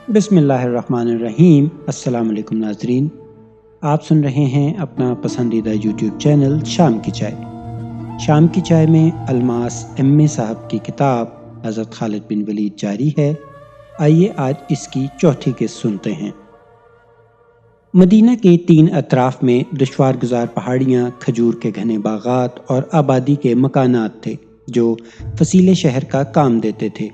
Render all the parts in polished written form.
بسم اللہ الرحمن الرحیم۔ السلام علیکم ناظرین، آپ سن رہے ہیں اپنا پسندیدہ یوٹیوب چینل شام کی چائے۔ شام کی چائے میں الماس ایم اے صاحب کی کتاب حضرت خالد بن ولید جاری ہے۔ آئیے آج اس کی چوتھی قسط سنتے ہیں۔ مدینہ کے 3 اطراف میں دشوار گزار پہاڑیاں، کھجور کے گھنے باغات اور آبادی کے مکانات تھے جو فصیل شہر کا کام دیتے تھے۔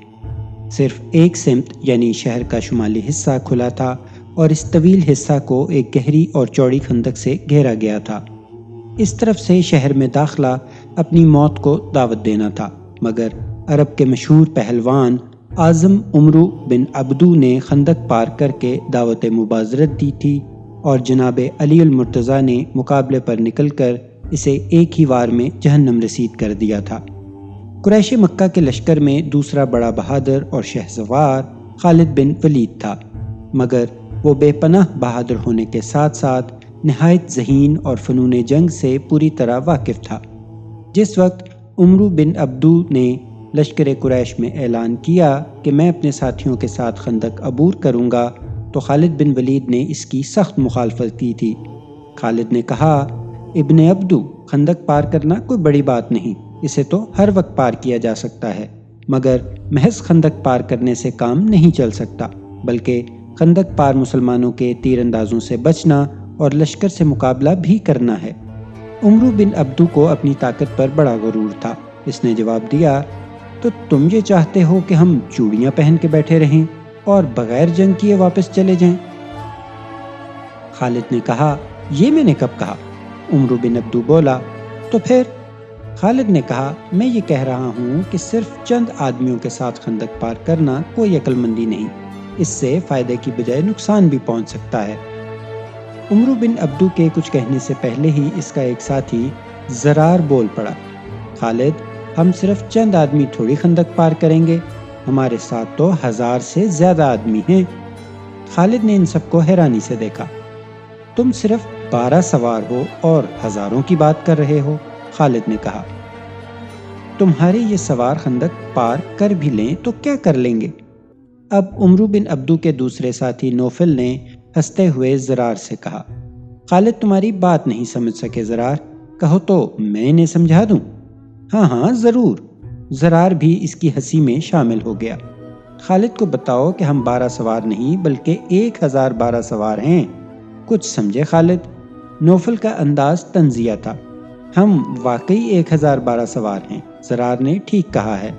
صرف ایک سمت یعنی شہر کا شمالی حصہ کھلا تھا اور اس طویل حصہ کو ایک گہری اور چوڑی خندق سے گھیرا گیا تھا۔ اس طرف سے شہر میں داخلہ اپنی موت کو دعوت دینا تھا، مگر عرب کے مشہور پہلوان اعظم عمرو بن عبدو نے خندق پار کر کے دعوت مبازرت دی تھی اور جناب علی المرتضیٰ نے مقابلے پر نکل کر اسے ایک ہی وار میں جہنم رسید کر دیا تھا۔ قریش مکہ کے لشکر میں دوسرا بڑا بہادر اور شہسوار خالد بن ولید تھا، مگر وہ بے پناہ بہادر ہونے کے ساتھ ساتھ نہایت ذہین اور فنون جنگ سے پوری طرح واقف تھا۔ جس وقت عمرو بن عبدو نے لشکر قریش میں اعلان کیا کہ میں اپنے ساتھیوں کے ساتھ خندق عبور کروں گا، تو خالد بن ولید نے اس کی سخت مخالفت کی تھی۔ خالد نے کہا، ابن عبدو، خندق پار کرنا کوئی بڑی بات نہیں، اسے تو ہر وقت پار کیا جا سکتا ہے، مگر محض خندق پار کرنے سے کام نہیں چل سکتا، بلکہ خندق پار مسلمانوں کے تیر اندازوں سے بچنا اور لشکر سے مقابلہ بھی کرنا ہے۔ عمرو بن عبدو کو اپنی طاقت پر بڑا غرور تھا۔ اس نے جواب دیا، تو تم یہ چاہتے ہو کہ ہم چوڑیاں پہن کے بیٹھے رہیں اور بغیر جنگ کیے واپس چلے جائیں؟ خالد نے کہا، یہ میں نے کب کہا؟ عمرو بن عبدو بولا، تو پھر؟ خالد نے کہا، میں یہ کہہ رہا ہوں کہ صرف چند آدمیوں کے ساتھ خندق پار کرنا کوئی عقل مندی نہیں، اس سے فائدے کی بجائے نقصان بھی پہنچ سکتا ہے۔ عمرو بن عبدو کے کچھ کہنے سے پہلے ہی اس کا ایک ساتھی زرار بول پڑا، خالد، ہم صرف چند آدمی تھوڑی خندق پار کریں گے، ہمارے ساتھ تو 1000 سے زیادہ آدمی ہیں۔ خالد نے ان سب کو حیرانی سے دیکھا۔ تم صرف 12 سوار ہو اور ہزاروں کی بات کر رہے ہو، خالد نے کہا۔ تمہارے یہ سوار خندق پار کر بھی لیں تو کیا کر لیں گے؟ اب عمرو بن عبدو کے دوسرے ساتھی نوفل نے ہنستے ہوئے زرار سے کہا، خالد تمہاری بات نہیں سمجھ سکے زرار، کہو تو میں انہیں سمجھا دوں؟ ہاں ضرور۔ زرار بھی اس کی ہنسی میں شامل ہو گیا۔ خالد کو بتاؤ کہ ہم 12 سوار نہیں بلکہ 1012 سوار ہیں، کچھ سمجھے خالد؟ نوفل کا انداز طنزیہ تھا۔ ہم واقعی 1012 سوار ہیں، زرار نے ٹھیک کہا ہے۔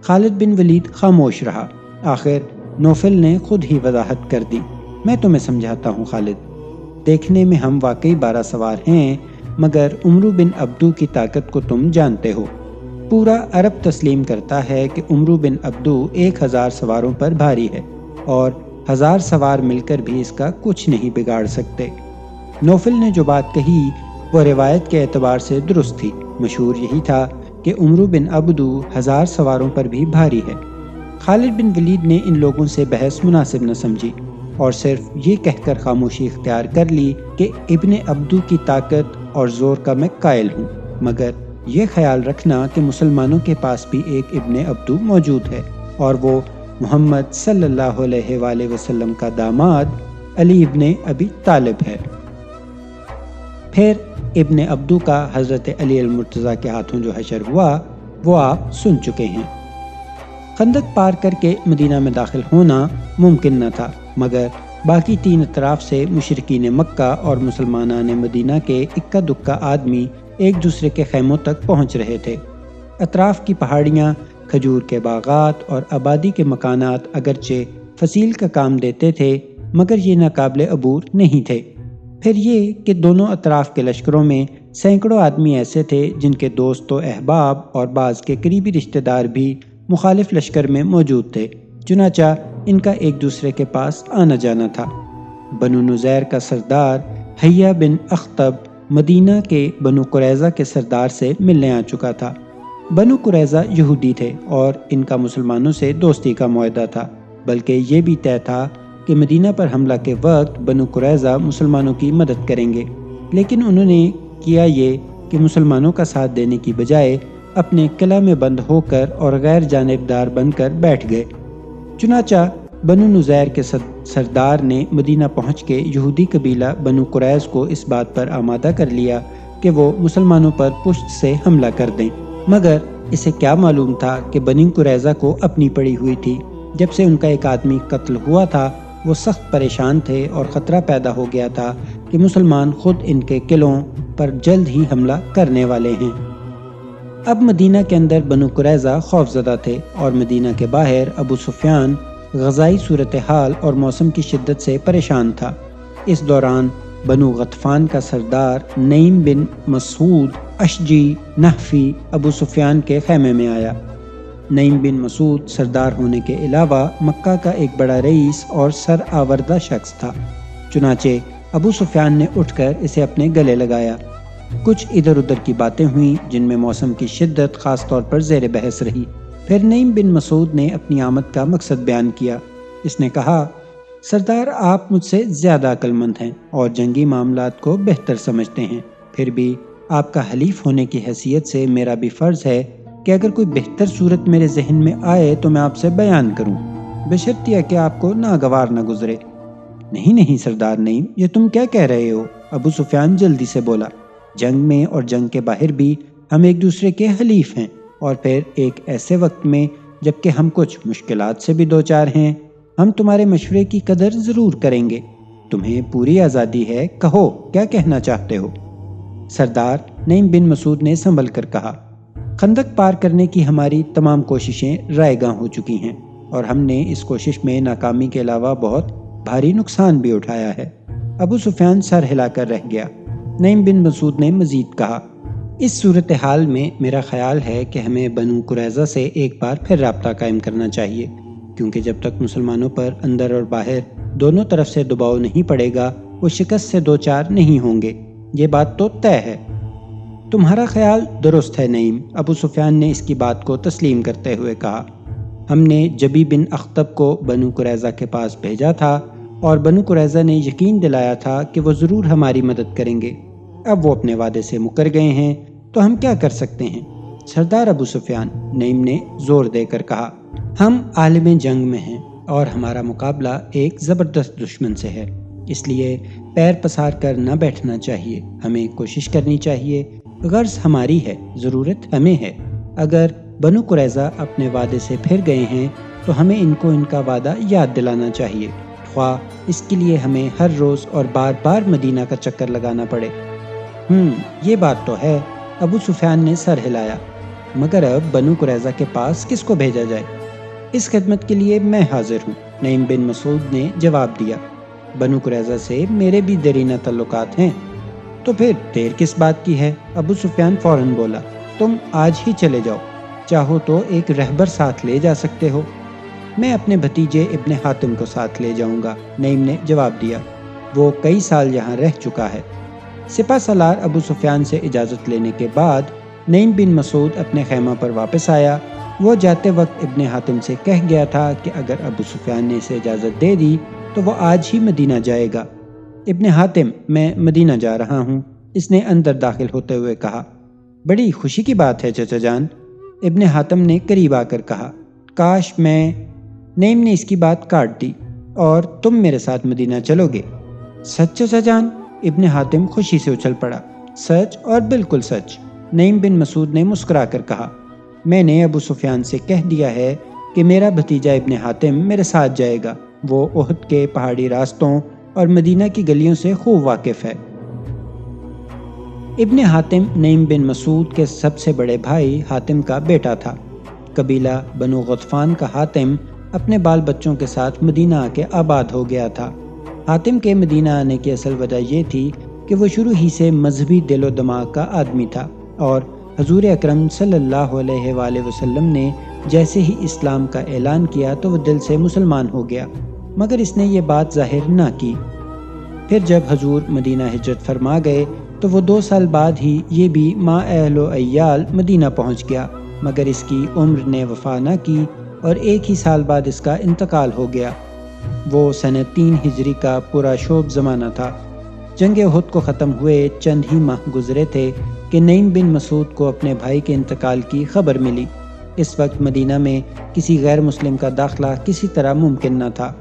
خالد بن ولید خاموش رہا۔ آخر نوفل نے خود ہی وضاحت کر دی، میں تمہیں سمجھاتا ہوں خالد، دیکھنے میں ہم واقعی 12 سوار ہیں، مگر عمرو بن عبدو کی طاقت کو تم جانتے ہو۔ پورا عرب تسلیم کرتا ہے کہ عمرو بن عبدو 1000 سواروں پر بھاری ہے اور 1000 سوار مل کر بھی اس کا کچھ نہیں بگاڑ سکتے۔ نوفل نے جو بات کہی وہ روایت کے اعتبار سے درست تھی۔ مشہور یہی تھا کہ عمرو بن عبدو 1000 سواروں پر بھی بھاری ہے۔ خالد بن ولید نے ان لوگوں سے بحث مناسب نہ سمجھی اور صرف یہ کہہ کر خاموشی اختیار کر لی کہ ابن عبدو کی طاقت اور زور کا میں قائل ہوں، مگر یہ خیال رکھنا کہ مسلمانوں کے پاس بھی ایک ابن عبدو موجود ہے اور وہ محمد صلی اللہ علیہ وآلہ وسلم کا داماد علی ابن ابی طالب ہے۔ پھر ابن عبدو کا حضرت علی المرتضیٰ کے ہاتھوں جو حشر ہوا وہ آپ سن چکے ہیں۔ خندق پار کر کے مدینہ میں داخل ہونا ممکن نہ تھا، مگر باقی 3 اطراف سے مشرکین مکہ اور مسلمانان مدینہ کے اکا دکا آدمی ایک دوسرے کے خیموں تک پہنچ رہے تھے۔ اطراف کی پہاڑیاں، کھجور کے باغات اور آبادی کے مکانات اگرچہ فصیل کا کام دیتے تھے، مگر یہ ناقابل عبور نہیں تھے۔ پھر یہ کہ دونوں اطراف کے لشکروں میں سینکڑوں آدمی ایسے تھے جن کے دوست و احباب اور بعض کے قریبی رشتہ دار بھی مخالف لشکر میں موجود تھے، چنانچہ ان کا ایک دوسرے کے پاس آنا جانا تھا۔ بنو نذیر کا سردار حیہ بن اخطب مدینہ کے بنو قریظہ کے سردار سے ملنے آ چکا تھا۔ بنو قریظہ یہودی تھے اور ان کا مسلمانوں سے دوستی کا معاہدہ تھا، بلکہ یہ بھی طے تھا کہ مدینہ پر حملہ کے وقت بنو قریظہ مسلمانوں کی مدد کریں گے، لیکن انہوں نے کیا یہ کہ مسلمانوں کا ساتھ دینے کی بجائے اپنے قلعہ میں بند ہو کر اور غیر جانبدار بن کر بیٹھ گئے۔ چنانچہ بنو نزیر کے سردار نے مدینہ پہنچ کے یہودی قبیلہ بنو قریظ کو اس بات پر آمادہ کر لیا کہ وہ مسلمانوں پر پشت سے حملہ کر دیں، مگر اسے کیا معلوم تھا کہ بنی قریظہ کو اپنی پڑی ہوئی تھی۔ جب سے ان کا ایک آدمی قتل ہوا تھا وہ سخت پریشان تھے اور خطرہ پیدا ہو گیا تھا کہ مسلمان خود ان کے قلعوں پر جلد ہی حملہ کرنے والے ہیں۔ اب مدینہ کے اندر بنو قریظہ خوفزدہ تھے اور مدینہ کے باہر ابو سفیان غزائی صورتحال اور موسم کی شدت سے پریشان تھا۔ اس دوران بنو غطفان کا سردار نعیم بن مسعود اشجی نحفی ابو سفیان کے خیمے میں آیا۔ نعیم بن مسعود سردار ہونے کے علاوہ مکہ کا ایک بڑا رئیس اور سر آوردہ شخص تھا، چنانچہ ابو سفیان نے اٹھ کر اسے اپنے گلے لگایا۔ کچھ ادھر ادھر کی باتیں ہوئیں جن میں موسم کی شدت خاص طور پر زیر بحث رہی۔ پھر نعیم بن مسعود نے اپنی آمد کا مقصد بیان کیا۔ اس نے کہا، سردار آپ مجھ سے زیادہ عقل مند ہیں اور جنگی معاملات کو بہتر سمجھتے ہیں، پھر بھی آپ کا حلیف ہونے کی حیثیت سے میرا بھی فرض ہے کہ اگر کوئی بہتر صورت میرے ذہن میں آئے تو میں آپ سے بیان کروں، بشرطیہ کہ آپ کو ناگوار نہ گزرے۔ نہیں سردار نعیم، یہ تم کیا کہہ رہے ہو؟ ابو سفیان جلدی سے بولا، جنگ میں اور جنگ کے باہر بھی ہم ایک دوسرے کے حلیف ہیں، اور پھر ایک ایسے وقت میں جبکہ ہم کچھ مشکلات سے بھی دوچار ہیں، ہم تمہارے مشورے کی قدر ضرور کریں گے۔ تمہیں پوری آزادی ہے، کہو کیا کہنا چاہتے ہو؟ سردار، نعیم بن مسعود نے سنبھل کر کہا، خندق پار کرنے کی ہماری تمام کوششیں رائے گاں ہو چکی ہیں اور ہم نے اس کوشش میں ناکامی کے علاوہ بہت بھاری نقصان بھی اٹھایا ہے۔ ابو سفیان سر ہلا کر رہ گیا۔ نعیم بن مسعود نے مزید کہا، اس صورتحال میں میرا خیال ہے کہ ہمیں بنو قریظہ سے ایک بار پھر رابطہ قائم کرنا چاہیے، کیونکہ جب تک مسلمانوں پر اندر اور باہر دونوں طرف سے دباؤ نہیں پڑے گا وہ شکست سے دوچار نہیں ہوں گے۔ یہ بات تو طے ہے۔ تمہارا خیال درست ہے نعیم، ابو سفیان نے اس کی بات کو تسلیم کرتے ہوئے کہا، ہم نے جبی بن اخطب کو بنو قریظہ کے پاس بھیجا تھا اور بنو قریظہ نے یقین دلایا تھا کہ وہ ضرور ہماری مدد کریں گے۔ اب وہ اپنے وعدے سے مکر گئے ہیں تو ہم کیا کر سکتے ہیں؟ سردار ابو سفیان، نعیم نے زور دے کر کہا، ہم عالم جنگ میں ہیں اور ہمارا مقابلہ ایک زبردست دشمن سے ہے، اس لیے پیر پسار کر نہ بیٹھنا چاہیے۔ ہمیں کوشش کرنی چاہیے، غرض ہماری ہے، ضرورت ہمیں ہے۔ اگر بنو قریظہ اپنے وعدے سے پھر گئے ہیں تو ہمیں ان کو ان کا وعدہ یاد دلانا چاہیے، خواہ اس کے لیے ہمیں ہر روز اور بار بار مدینہ کا چکر لگانا پڑے۔ یہ بات تو ہے، ابو سفیان نے سر ہلایا، مگر اب بنو قریظہ کے پاس کس کو بھیجا جائے؟ اس خدمت کے لیے میں حاضر ہوں، نعیم بن مسعود نے جواب دیا۔ بنو قریظہ سے میرے بھی دیرینہ تعلقات ہیں، تو پھر دیر کس بات کی ہے؟ ابو سفیان فوراً بولا، تم آج ہی چلے جاؤ، چاہو تو ایک رہبر ساتھ لے جا سکتے ہو۔ میں اپنے بھتیجے ابن حاتم کو ساتھ لے جاؤں گا، نعیم نے جواب دیا، وہ کئی سال یہاں رہ چکا ہے۔ سپہ سالار ابو سفیان سے اجازت لینے کے بعد نعیم بن مسعود اپنے خیمہ پر واپس آیا۔ وہ جاتے وقت ابن حاتم سے کہہ گیا تھا کہ اگر ابو سفیان نے اسے اجازت دے دی تو وہ آج ہی مدینہ جائے گا۔ ابن حاتم، میں مدینہ جا رہا ہوں، اس نے اندر داخل ہوتے ہوئے کہا۔ بڑی خوشی کی بات ہے چچا جان، ابن حاتم نے قریب آ کر کہا۔ کاش میں… نعیم نے اس کی بات کاٹ دی، اور تم میرے ساتھ مدینہ چلو گے؟ سچ چچا جان؟ ابن حاتم خوشی سے اچھل پڑا۔ سچ اور بالکل سچ، نعیم بن مسعود نے مسکرا کر کہا۔ میں نے ابو سفیان سے کہہ دیا ہے کہ میرا بھتیجا ابن حاتم میرے ساتھ جائے گا، وہ احد کے پہاڑی راستوں اور مدینہ کی گلیوں سے خوب واقف ہے۔ ابن حاتم نعیم بن مسعود کے سب سے بڑے بھائی حاتم کا بیٹا تھا۔ قبیلہ بنو غطفان کا حاتم اپنے بال بچوں کے ساتھ مدینہ آ کے آباد ہو گیا تھا۔ حاتم کے مدینہ آنے کی اصل وجہ یہ تھی کہ وہ شروع ہی سے مذہبی دل و دماغ کا آدمی تھا، اور حضور اکرم صلی اللہ علیہ وآلہ وسلم نے جیسے ہی اسلام کا اعلان کیا تو وہ دل سے مسلمان ہو گیا، مگر اس نے یہ بات ظاہر نہ کی۔ پھر جب حضور مدینہ ہجرت فرما گئے تو وہ 2 سال بعد ہی یہ بھی ما اہل و عیال مدینہ پہنچ گیا، مگر اس کی عمر نے وفا نہ کی اور 1 ہی سال بعد اس کا انتقال ہو گیا۔ وہ سنہ 3 ہجری کا پورا شوب زمانہ تھا۔ جنگ احد کو ختم ہوئے چند ہی ماہ گزرے تھے کہ نعیم بن مسعود کو اپنے بھائی کے انتقال کی خبر ملی۔ اس وقت مدینہ میں کسی غیر مسلم کا داخلہ کسی طرح ممکن نہ تھا۔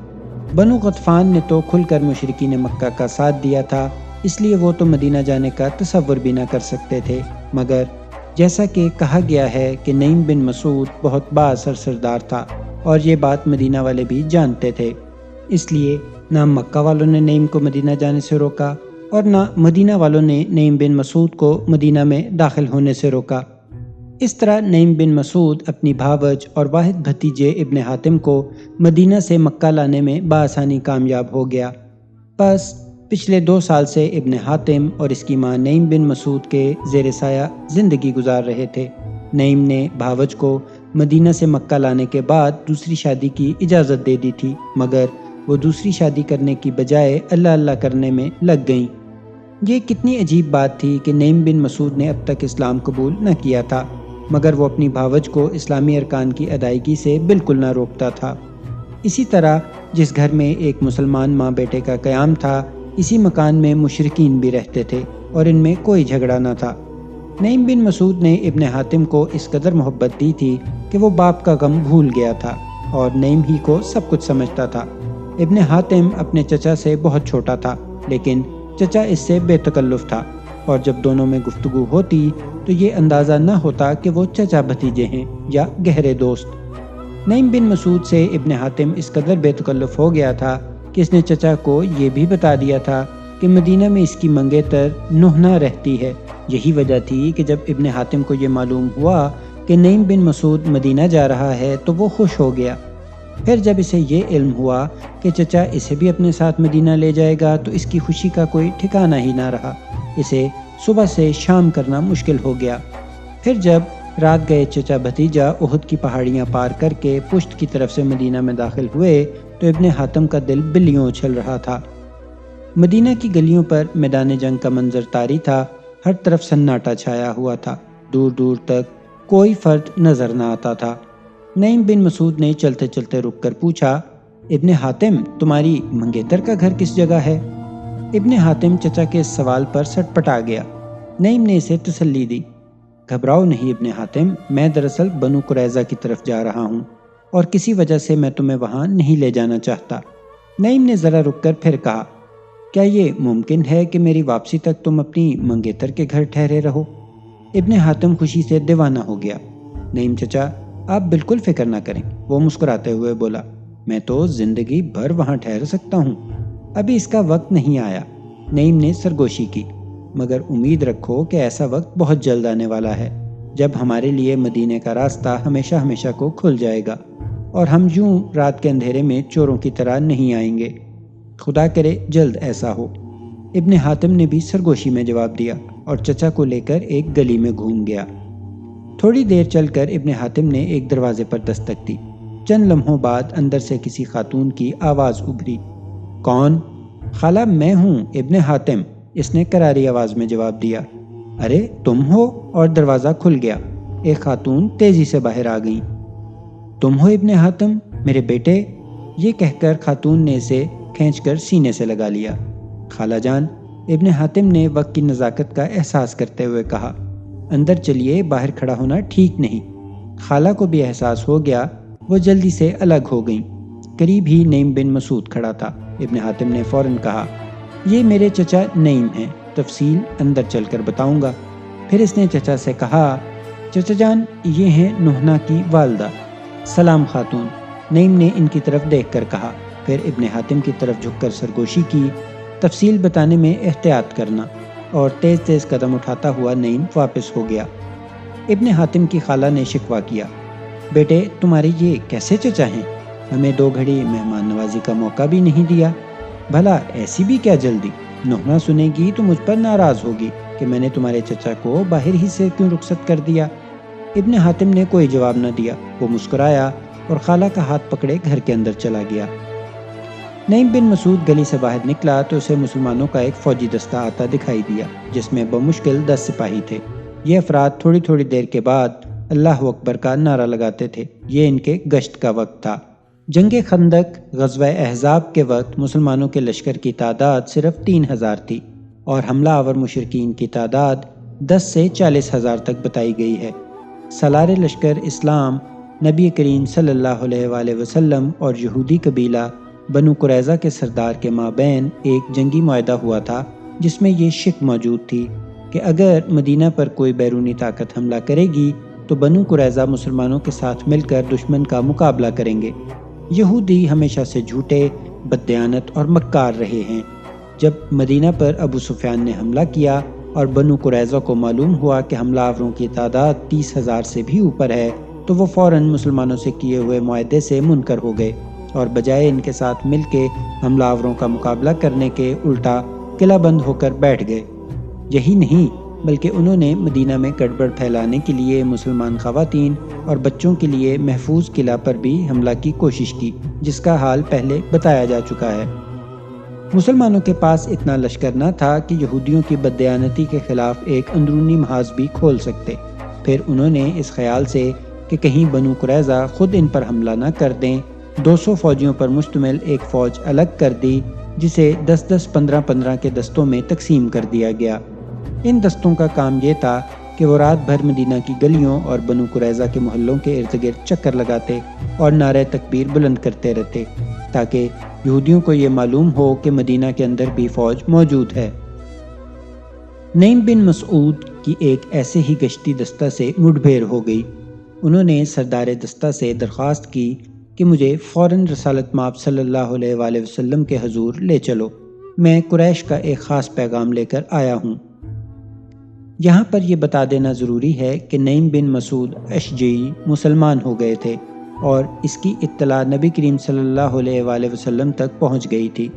بنو غطفان نے تو کھل کر مشرکین مکہ کا ساتھ دیا تھا، اس لیے وہ تو مدینہ جانے کا تصور بھی نہ کر سکتے تھے، مگر جیسا کہ کہا گیا ہے کہ نعیم بن مسعود بہت بااثر سردار تھا اور یہ بات مدینہ والے بھی جانتے تھے، اس لیے نہ مکہ والوں نے نعیم کو مدینہ جانے سے روکا اور نہ مدینہ والوں نے نعیم بن مسعود کو مدینہ میں داخل ہونے سے روکا۔ اس طرح نعیم بن مسعود اپنی بھاوج اور واحد بھتیجے ابن حاتم کو مدینہ سے مکہ لانے میں بآسانی کامیاب ہو گیا۔ بس پچھلے 2 سال سے ابن حاتم اور اس کی ماں نعیم بن مسعود کے زیر سایہ زندگی گزار رہے تھے۔ نعیم نے بھاوج کو مدینہ سے مکہ لانے کے بعد دوسری شادی کی اجازت دے دی تھی، مگر وہ دوسری شادی کرنے کی بجائے اللہ اللہ کرنے میں لگ گئیں۔ یہ کتنی عجیب بات تھی کہ نعیم بن مسعود نے اب تک اسلام قبول نہ کیا تھا، مگر وہ اپنی بھاوج کو اسلامی ارکان کی ادائیگی سے بالکل نہ روکتا تھا۔ اسی طرح جس گھر میں ایک مسلمان ماں بیٹے کا قیام تھا، اسی مکان میں مشرکین بھی رہتے تھے اور ان میں کوئی جھگڑا نہ تھا۔ نعیم بن مسعود نے ابن حاتم کو اس قدر محبت دی تھی کہ وہ باپ کا غم بھول گیا تھا اور نعیم ہی کو سب کچھ سمجھتا تھا۔ ابن حاتم اپنے چچا سے بہت چھوٹا تھا، لیکن چچا اس سے بے تکلف تھا، اور جب دونوں میں گفتگو ہوتی تو یہ اندازہ نہ ہوتا کہ وہ چچا بھتیجے ہیں یا گہرے دوست۔ نعیم بن مسعود سے ابن حاتم اس قدر بے تکلف ہو گیا تھا کہ اس نے چچا کو یہ بھی بتا دیا تھا کہ مدینہ میں اس کی منگیتر نوحہ رہتی ہے۔ یہی وجہ تھی کہ جب ابن حاتم کو یہ معلوم ہوا کہ نعیم بن مسعود مدینہ جا رہا ہے تو وہ خوش ہو گیا۔ پھر جب اسے یہ علم ہوا کہ چچا اسے بھی اپنے ساتھ مدینہ لے جائے گا تو اس کی خوشی کا کوئی ٹھکانہ ہی نہ رہا۔ اسے صبح سے شام کرنا مشکل ہو گیا۔ پھر جب رات گئے چچا بھتیجا احد کی پہاڑیاں پار کر کے پشت کی طرف سے مدینہ میں داخل ہوئے تو ابن حاتم کا دل بلیوں اچھل رہا تھا۔ مدینہ کی گلیوں پر میدان جنگ کا منظر طاری تھا، ہر طرف سناٹا چھایا ہوا تھا، دور دور تک کوئی فرد نظر نہ آتا تھا۔ نعیم بن مسعود نے چلتے چلتے رک کر پوچھا، ابن حاتم تمہاری منگیتر کا گھر کس جگہ ہے؟ ابن حاتم چچا کے اس سوال پر سٹ پٹا گیا۔ نعیم نے اسے تسلی دی، گھبراؤ نہیں ابن حاتم، میں دراصل بنو قریظہ کی طرف جا رہا ہوں اور کسی وجہ سے میں تمہیں وہاں نہیں لے جانا چاہتا۔ نعیم نے ذرا رک کر پھر کہا، کیا یہ ممکن ہے کہ میری واپسی تک تم اپنی منگیتر کے گھر ٹھہرے رہو؟ ابن حاتم خوشی سے دیوانہ ہو گیا۔ نعیم چچا آپ بالکل فکر نہ کریں، وہ مسکراتے ہوئے بولا، میں تو زندگی بھر وہاں ٹھہر سکتا ہوں، ابھی اس کا وقت نہیں آیا۔ نعیم نے سرگوشی کی، مگر امید رکھو کہ ایسا وقت بہت جلد آنے والا ہے جب ہمارے لیے مدینے کا راستہ ہمیشہ ہمیشہ کو کھل جائے گا اور ہم یوں رات کے اندھیرے میں چوروں کی طرح نہیں آئیں گے، خدا کرے جلد ایسا ہو۔ ابن حاتم نے بھی سرگوشی میں جواب دیا اور چچا کو لے کر ایک گلی میں گھوم گیا۔ تھوڑی دیر چل کر ابن حاتم نے ایک دروازے پر دستک دی۔ چند لمحوں بعد اندر سے کسی خاتون کی آواز ابھری۔ کون؟ خالہ میں ہوں ابن حاتم، اس نے کراری آواز میں جواب دیا۔ ارے تم ہو؟ اور دروازہ کھل گیا۔ ایک خاتون تیزی سے باہر آ گئی۔ تم ہو ابن حاتم میرے بیٹے؟ یہ کہہ کر خاتون نے اسے کھینچ کر سینے سے لگا لیا۔ خالہ جان، ابن حاتم نے وقت کی نزاکت کا احساس کرتے ہوئے کہا، اندر چلیے، باہر کھڑا ہونا ٹھیک نہیں۔ خالہ کو بھی احساس ہو گیا، وہ جلدی سے الگ ہو گئیں۔ قریب ہی نعیم بن مسعود کھڑا تھا۔ ابن حاتم نے فوراً کہا، یہ میرے چچا نعیم ہیں، تفصیل اندر چل کر بتاؤں گا۔ پھر اس نے چچا سے کہا، چچا جان یہ ہیں نوحہ کی والدہ۔ سلام خاتون، نعیم نے ان کی طرف دیکھ کر کہا، پھر ابن حاتم کی طرف جھک کر سرگوشی کی، تفصیل بتانے میں احتیاط کرنا، اور تیز تیز قدم اٹھاتا ہوا نعیم واپس ہو گیا۔ ابن حاتم کی خالہ نے شکوہ کیا، بیٹے تمہارے یہ کیسے چچا ہیں؟ ہمیں 2 گھڑی مہمان نوازی کا موقع بھی نہیں دیا۔ بھلا ایسی بھی کیا جلدی؟ نوحہ سنے گی تو مجھ پر ناراض ہوگی کہ میں نے تمہارے چچا کو باہر ہی سے کیوں رخصت کر دیا۔ ابن حاتم نے کوئی جواب نہ دیا، وہ مسکرایا اور خالہ کا ہاتھ پکڑے گھر کے اندر چلا گیا۔ نعیم بن مسعود گلی سے باہر نکلا تو اسے مسلمانوں کا ایک فوجی دستہ آتا دکھائی دیا، جس میں بمشکل 10 سپاہی تھے۔ یہ افراد تھوڑی تھوڑی دیر کے بعد اللہ اکبر کا نعرہ لگاتے تھے۔ یہ ان کے گشت کا وقت تھا۔ جنگ خندق غزوہ احزاب کے وقت مسلمانوں کے لشکر کی تعداد صرف 3000 تھی اور حملہ آور مشرکین کی تعداد 10 سے 40,000 تک بتائی گئی ہے۔ سالار لشکر اسلام نبی کریم صلی اللہ علیہ وآلہ وسلم اور یہودی قبیلہ بنو قریظہ کے سردار کے مابین ایک جنگی معاہدہ ہوا تھا، جس میں یہ شک موجود تھی کہ اگر مدینہ پر کوئی بیرونی طاقت حملہ کرے گی تو بنو قریظہ مسلمانوں کے ساتھ مل کر دشمن کا مقابلہ کریں گے۔ یہودی ہمیشہ سے جھوٹے، بددیانت اور مکار رہے ہیں۔ جب مدینہ پر ابو سفیان نے حملہ کیا اور بنو قریظہ کو معلوم ہوا کہ حملہ آوروں کی تعداد 30,000 سے بھی اوپر ہے تو وہ فوراً مسلمانوں سے کیے ہوئے معاہدے سے منکر ہو گئے اور بجائے ان کے ساتھ مل کے حملہ آوروں کا مقابلہ کرنے کے الٹا قلعہ بند ہو کر بیٹھ گئے۔ یہی نہیں بلکہ انہوں نے مدینہ میں گڑبڑ پھیلانے کے لیے مسلمان خواتین اور بچوں کے لیے محفوظ قلعہ پر بھی حملہ کی کوشش کی، جس کا حال پہلے بتایا جا چکا ہے۔ مسلمانوں کے پاس اتنا لشکر نہ تھا کہ یہودیوں کی بددیانتی کے خلاف ایک اندرونی محاذ بھی کھول سکتے۔ پھر انہوں نے اس خیال سے کہ کہیں بنو قریظہ خود ان پر حملہ نہ کر دیں، 200 فوجیوں پر مشتمل ایک فوج الگ کر دی، جسے 10-10، 15-15 کے دستوں میں تقسیم کر دیا گیا۔ ان دستوں کا کام یہ تھا کہ وہ رات بھر مدینہ کی گلیوں اور بنو قریظہ کے محلوں کے ارد گرد چکر لگاتے اور نعرہ تکبیر بلند کرتے رہتے تاکہ یہودیوں کو یہ معلوم ہو کہ مدینہ کے اندر بھی فوج موجود ہے۔ نعیم بن مسعود کی ایک ایسے ہی گشتی دستہ سے مڈ بھیڑ ہو گئی۔ انہوں نے سردار دستہ سے درخواست کی کہ مجھے فوراً رسالت مآب صلی اللہ علیہ وآلہ وسلم کے حضور لے چلو، میں قریش کا ایک خاص پیغام لے کر آیا ہوں۔ یہاں پر یہ بتا دینا ضروری ہے کہ نعیم بن مسعود اشجعی مسلمان ہو گئے تھے اور اس کی اطلاع نبی کریم صلی اللہ علیہ وآلہ وسلم تک پہنچ گئی تھی۔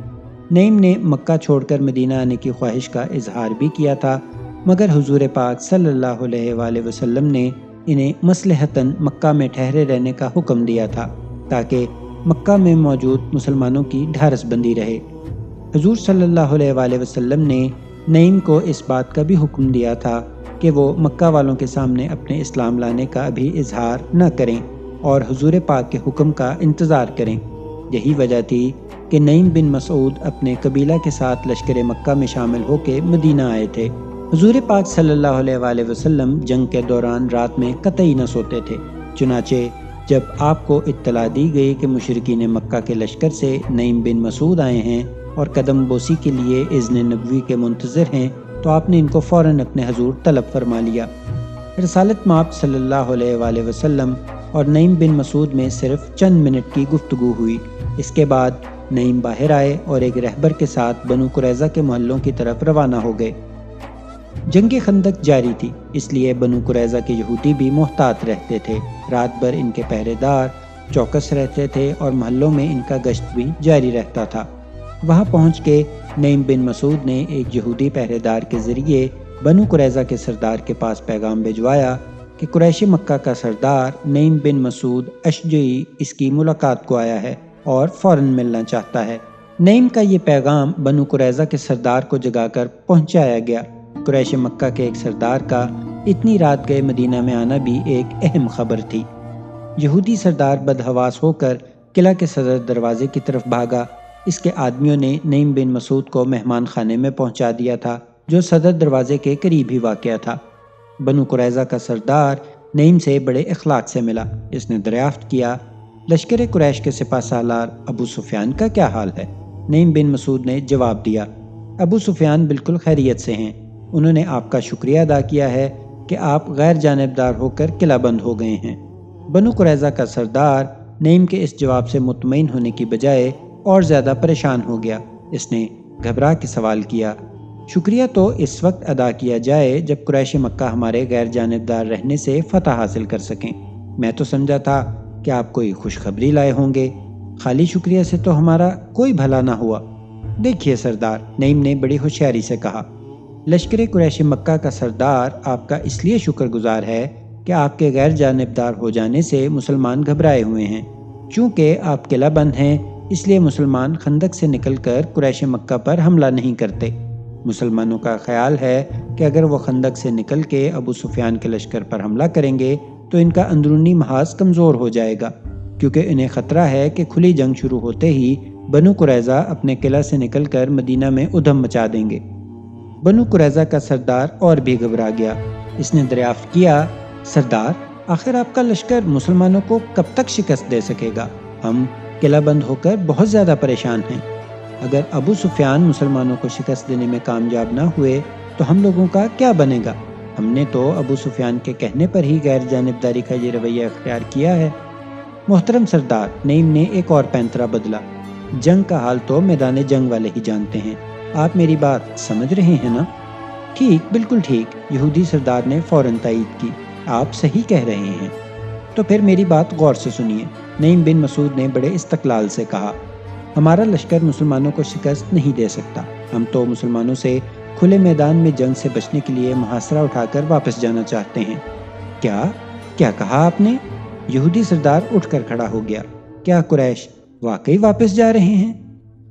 نعیم نے مکہ چھوڑ کر مدینہ آنے کی خواہش کا اظہار بھی کیا تھا، مگر حضور پاک صلی اللہ علیہ وآلہ وسلم نے انہیں مصلحتاً مکہ میں ٹھہرے رہنے کا حکم دیا تھا تاکہ مکہ میں موجود مسلمانوں کی ڈھارس بندی رہے۔ حضور صلی اللہ علیہ وآلہ وسلم نے نعیم کو اس بات کا بھی حکم دیا تھا کہ وہ مکہ والوں کے سامنے اپنے اسلام لانے کا بھی اظہار نہ کریں اور حضور پاک کے حکم کا انتظار کریں۔ یہی وجہ تھی کہ نعیم بن مسعود اپنے قبیلہ کے ساتھ لشکر مکہ میں شامل ہو کے مدینہ آئے تھے۔ حضور پاک صلی اللہ علیہ وآلہ وسلم جنگ کے دوران رات میں قطعی نہ سوتے تھے، چنانچہ جب آپ کو اطلاع دی گئی کہ مشرکین مکہ کے لشکر سے نعیم بن مسعود آئے ہیں اور قدم بوسی کے لیے اذن نبوی کے منتظر ہیں تو آپ نے ان کو فوراً اپنے حضور طلب فرما لیا۔ رسالت مآب صلی اللہ علیہ وآلہ وسلم اور نعیم بن مسعود میں صرف چند منٹ کی گفتگو ہوئی۔ اس کے بعد نعیم باہر آئے اور ایک رہبر کے ساتھ بنو قریظہ کے محلوں کی طرف روانہ ہو گئے۔ جنگ خندق جاری تھی، اس لیے بنو قریظہ کے یہودی بھی محتاط رہتے تھے۔ رات بھر ان کے پہرے دار چوکس رہتے تھے اور محلوں میں ان کا گشت بھی جاری رہتا تھا۔ وہاں پہنچ کے نعیم بن مسعود نے ایک یہودی پہرے دار کے ذریعے بنو قریظہ کے سردار کے پاس پیغام بھجوایا کہ قریش مکہ کا سردار نعیم بن مسعود اشجعی اس کی ملاقات کو آیا ہے اور فوراً ملنا چاہتا ہے۔ نعیم کا یہ پیغام بنو قریظہ کے سردار کو جگا کر پہنچایا گیا۔ قریش مکہ کے ایک سردار کا اتنی رات گئے مدینہ میں آنا بھی ایک اہم خبر تھی۔ یہودی سردار بدحواس ہو کر قلعہ کے صدر دروازے کی طرف بھاگا۔ اس کے آدمیوں نے نعیم بن مسعود کو مہمان خانے میں پہنچا دیا تھا، جو صدر دروازے کے قریب ہی واقع تھا۔ بنو قریظہ کا سردار نعیم سے بڑے اخلاق سے ملا۔ اس نے دریافت کیا، لشکر قریش کے سپہ سالار ابو سفیان کا کیا حال ہے؟ نعیم بن مسعود نے جواب دیا، ابو سفیان بالکل خیریت سے ہیں۔ انہوں نے آپ کا شکریہ ادا کیا ہے کہ آپ غیر جانبدار ہو کر قلعہ بند ہو گئے ہیں۔ بنو قریظہ کا سردار نعیم کے اس جواب سے مطمئن ہونے کی بجائے اور زیادہ پریشان ہو گیا۔ اس نے گھبرا کے سوال کیا، شکریہ تو اس وقت ادا کیا جائے جب قریش مکہ ہمارے غیر جانبدار رہنے سے فتح حاصل کر سکیں۔ میں تو سمجھا تھا کہ آپ کوئی خوشخبری لائے ہوں گے، خالی شکریہ سے تو ہمارا کوئی بھلا نہ ہوا۔ دیکھیے سردار، نعیم نے بڑی ہوشیاری سے کہا، لشکر قریش مکہ کا سردار آپ کا اس لیے شکر گزار ہے کہ آپ کے غیر جانبدار ہو جانے سے مسلمان گھبرائے ہوئے ہیں۔ چونکہ آپ قلعہ بند ہیں، اس لیے مسلمان خندق سے نکل کر قریش مکہ پر حملہ نہیں کرتے۔ مسلمانوں کا خیال ہے کہ اگر وہ خندق سے نکل کے ابو سفیان کے لشکر پر حملہ کریں گے تو ان کا اندرونی محاذ کمزور ہو جائے گا، کیونکہ انہیں خطرہ ہے کہ کھلی جنگ شروع ہوتے ہی بنو قریظہ اپنے قلعہ سے نکل کر مدینہ میں ادھم مچا دیں گے۔ بنو قریظہ کا سردار اور بھی گھبرا گیا۔ اس نے دریافت کیا، سردار، آخر آپ کا لشکر مسلمانوں کو کب تک شکست دے سکے گا؟ ہم قلعہ بند ہو کر بہت زیادہ پریشان ہیں۔ اگر ابو سفیان مسلمانوں کو شکست دینے میں کامیاب نہ ہوئے تو ہم لوگوں کا کیا بنے گا؟ ہم نے تو ابو سفیان کے کہنے پر ہی غیر جانبداری کا یہ رویہ اختیار کیا ہے۔ محترم سردار، نعیم نے ایک اور پینترا بدلا، جنگ کا حال تو میدان جنگ والے ہی جانتے ہیں، آپ میری بات سمجھ رہے ہیں نا؟ ٹھیک، بالکل ٹھیک، یہودی سردار نے فوراً تائید کی، آپ صحیح کہہ رہے ہیں۔ تو پھر میری بات غور سے سنیے، نعیم بن مسعود نے بڑے استقلال سے کہا، ہمارا لشکر مسلمانوں کو شکست نہیں دے سکتا، ہم تو مسلمانوں سے کھلے میدان میں جنگ سے بچنے کے لیے محاصرہ اٹھا کر واپس جانا چاہتے ہیں۔ کیا کہا آپ نے؟ یہودی سردار اٹھ کر کھڑا ہو گیا، کیا قریش واقعی واپس جا رہے ہیں؟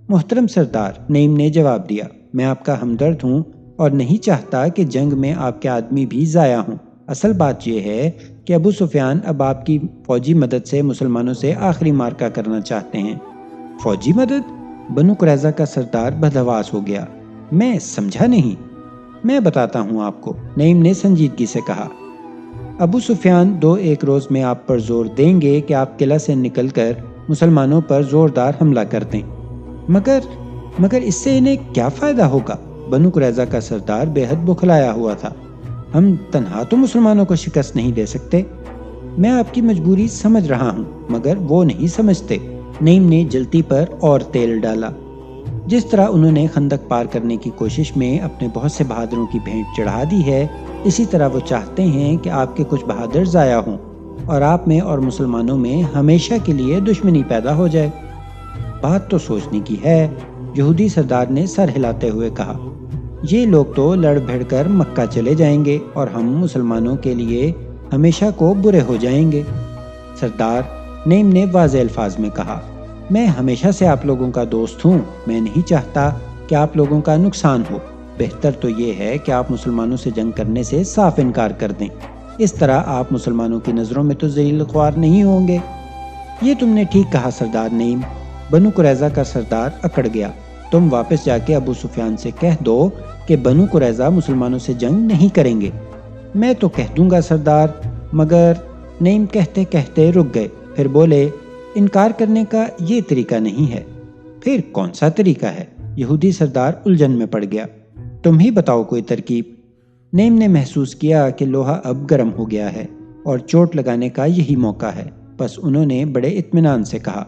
محترم سردار، نعیم نے جواب دیا، میں آپ کا ہمدرد ہوں اور نہیں چاہتا کہ جنگ میں آپ کے آدمی بھی ضائع ہوں۔ اصل بات یہ ہے کہ ابو سفیان اب آپ کی فوجی مدد سے مسلمانوں سے آخری مارکہ کرنا چاہتے ہیں۔ فوجی مدد؟ بنو قریظہ کا سردار بدحواس ہو گیا، میں سمجھا نہیں۔ میں بتاتا ہوں آپ کو، نعیم نے سنجیدگی سے کہا، ابو سفیان 2-1 روز میں آپ پر زور دیں گے کہ آپ قلعہ سے نکل کر مسلمانوں پر زوردار حملہ کر دیں۔ مگر اس سے انہیں کیا فائدہ ہوگا؟ بنو قریظہ کا سردار بے حد بخلایا ہوا تھا، ہم تنہا تو مسلمانوں کو شکست نہیں دے سکتے۔ میں آپ کی مجبوری سمجھ رہا ہوں مگر وہ نہیں سمجھتے۔ نعیم نے جلتی پر اور تیل ڈالا۔ جس طرح انہوں نے خندق پار کرنے کی کوشش میں اپنے بہت سے بہادروں کی بھینٹ چڑھا دی ہے، اسی طرح وہ چاہتے ہیں کہ آپ کے کچھ بہادر ضائع ہوں اور آپ میں اور مسلمانوں میں ہمیشہ کے لیے دشمنی پیدا ہو جائے۔ بات تو سوچنے کی ہے، یہودی سردار نے سر ہلاتے ہوئے کہا، یہ لوگ تو لڑ بھڑ کر مکہ چلے جائیں گے اور ہم مسلمانوں کے لیے ہمیشہ کو برے ہو جائیں گے۔ سردار، نعیم نے واضح الفاظ میں کہا، میں ہمیشہ سے آپ لوگوں کا دوست ہوں، میں نہیں چاہتا کہ آپ لوگوں کا نقصان ہو۔ بہتر تو یہ ہے کہ آپ مسلمانوں سے جنگ کرنے سے صاف انکار کر دیں، اس طرح آپ مسلمانوں کی نظروں میں تو ذلیل خوار نہیں ہوں گے۔ یہ تم نے ٹھیک کہا سردار نعیم۔ بنو قریظہ کا سردار اکڑ گیا، تم واپس جا کے ابو سفیان سے کہہ دو کہ بنو قریظہ مسلمانوں سے جنگ نہیں کریں گے۔ میں تو کہہ دوں گا سردار، مگر نعیم کہتے کہتے رک گئے، پھر بولے، انکار کرنے کا یہ طریقہ نہیں ہے۔ پھر کون سا طریقہ ہے؟ یہودی سردار الجھن میں پڑ گیا، تم ہی بتاؤ کوئی ترکیب۔ نعیم نے محسوس کیا کہ لوہا اب گرم ہو گیا ہے اور چوٹ لگانے کا یہی موقع ہے، بس انہوں نے بڑے اطمینان سے کہا،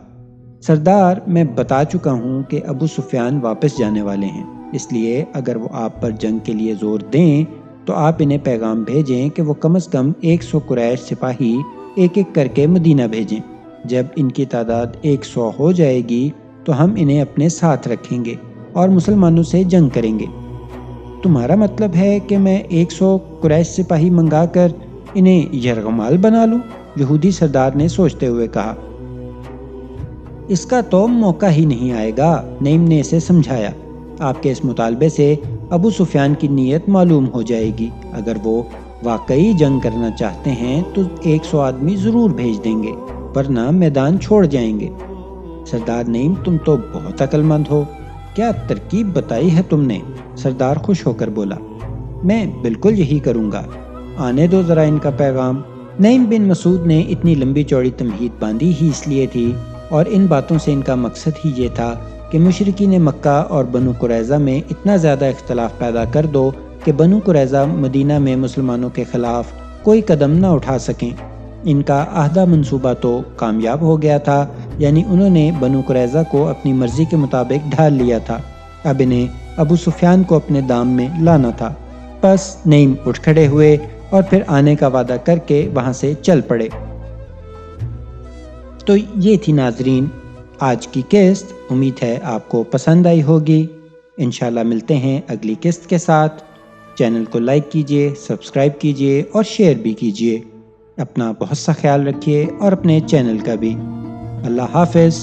سردار، میں بتا چکا ہوں کہ ابو سفیان واپس جانے والے ہیں، اس لیے اگر وہ آپ پر جنگ کے لیے زور دیں تو آپ انہیں پیغام بھیجیں کہ وہ کم از کم 100 قریش سپاہی ایک ایک کر کے مدینہ بھیجیں۔ جب ان کی تعداد 100 ہو جائے گی تو ہم انہیں اپنے ساتھ رکھیں گے اور مسلمانوں سے جنگ کریں گے۔ تمہارا مطلب ہے کہ میں 100 قریش سپاہی منگا کر انہیں یرغمال بنا لوں؟ یہودی سردار نے سوچتے ہوئے کہا، اس کا تو موقع ہی نہیں آئے گا، نعیم نے اسے سمجھایا۔ آپ کے اس مطالبے سے ابو سفیان کی نیت معلوم ہو جائے گی، اگر وہ واقعی جنگ کرنا چاہتے ہیں تو 100 آدمی ضرور بھیج دیں گے، ورنہ میدان چھوڑ جائیں گے۔ سردار نعیم، تم تو بہت عقل مند ہو، کیا ترکیب بتائی ہے تم نے؟ سردار خوش ہو کر بولا، میں بالکل یہی کروں گا، آنے دو ذرا ان کا پیغام۔ نعیم بن مسعود نے اتنی لمبی چوڑی تمہید باندھی ہی اس لیے تھی، اور ان باتوں سے ان کا مقصد ہی یہ تھا کہ مشرکین مکہ اور بنو قریظہ میں اتنا زیادہ اختلاف پیدا کر دو کہ بنو قریظہ مدینہ میں مسلمانوں کے خلاف کوئی قدم نہ اٹھا سکیں۔ ان کا آہدہ منصوبہ تو کامیاب ہو گیا تھا، یعنی انہوں نے بنو قریظہ کو اپنی مرضی کے مطابق ڈھال لیا تھا، اب انہیں ابو سفیان کو اپنے دام میں لانا تھا۔ بس نعیم اٹھ کھڑے ہوئے اور پھر آنے کا وعدہ کر کے وہاں سے چل پڑے۔ تو یہ تھی ناظرین آج کی قسط، امید ہے آپ کو پسند آئی ہوگی۔ انشاءاللہ ملتے ہیں اگلی قسط کے ساتھ۔ چینل کو لائک کیجئے، سبسکرائب کیجئے اور شیئر بھی کیجئے۔ اپنا بہت سا خیال رکھیے اور اپنے چینل کا بھی۔ اللہ حافظ۔